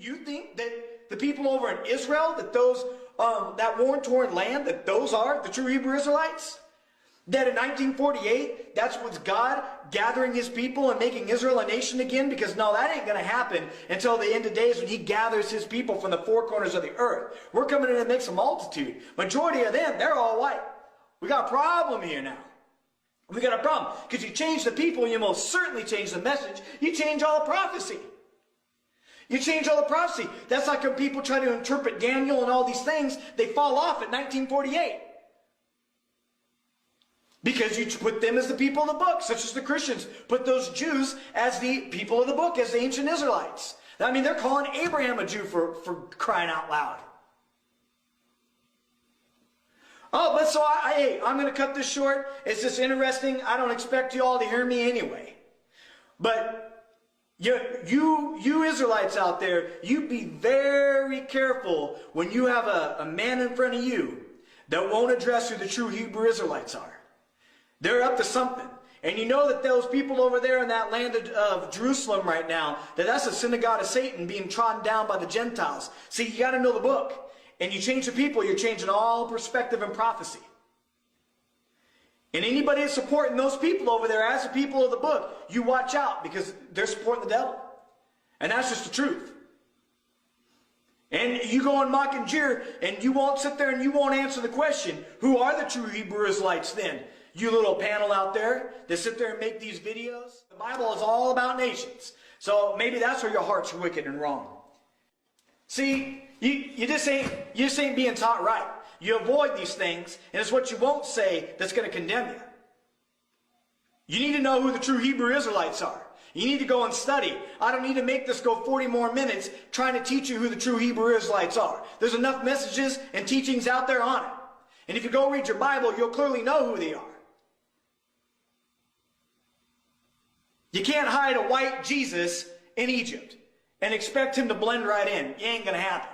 You think that the people over in Israel, that those, that war-torn land, that those are the true Hebrew Israelites? That in 1948, that's what's God gathering his people and making Israel a nation again? Because no, that ain't going to happen until the end of days when he gathers his people from the four corners of the earth. We're coming in and makes a multitude. Majority of them, they're all white. We got a problem here now. We got a problem. Because you change the people, you most certainly change the message. You change all the prophecy. You change all the prophecy. That's like when people try to interpret Daniel and all these things, they fall off at 1948. Because you put them as the people of the book, such as the Christians put those Jews as the people of the book, as the ancient Israelites. I mean, they're calling Abraham a Jew for crying out loud. Oh, but so hey, I'm going to cut this short. It's just interesting. I don't expect you all to hear me anyway. But you Israelites out there, you be very careful when you have a man in front of you that won't address who the true Hebrew Israelites are. They're up to something. And you know that those people over there in that land of Jerusalem right now, that's a synagogue of Satan being trodden down by the Gentiles. See, you got to know the book. And you change the people, you're changing all perspective and prophecy. And anybody that's supporting those people over there as the people of the book, you watch out, because they're supporting the devil. And that's just the truth. And you go and mock and jeer, and you won't sit there and you won't answer the question, who are the true Hebrew Israelites then? You little panel out there that sit there and make these videos. The Bible is all about nations. So maybe that's where your heart's wicked and wrong. See, you just ain't being taught right. You avoid these things, and it's what you won't say that's going to condemn you. You need to know who the true Hebrew Israelites are. You need to go and study. I don't need to make this go 40 more minutes trying to teach you who the true Hebrew Israelites are. There's enough messages and teachings out there on it. And if you go read your Bible, you'll clearly know who they are. You can't hide a white Jesus in Egypt and expect him to blend right in. It ain't going to happen.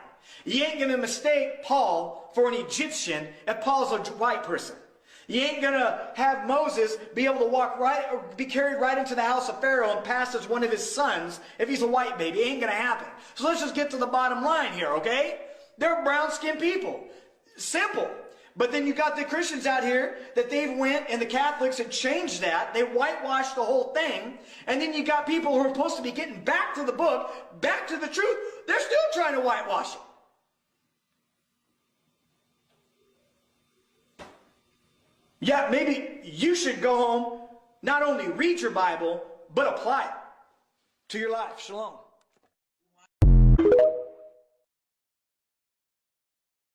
You ain't going to mistake Paul for an Egyptian if Paul's a white person. You ain't going to have Moses be able to walk right, or be carried right into the house of Pharaoh and pass as one of his sons if he's a white baby. It ain't going to happen. So let's just get to the bottom line here, okay? They're brown-skinned people. Simple. But then you got the Christians out here that they've went, and the Catholics had changed that. They whitewashed the whole thing. And then you got people who are supposed to be getting back to the book, back to the truth. They're still trying to whitewash it. Yeah, maybe you should go home, not only read your Bible, but apply it to your life. Shalom.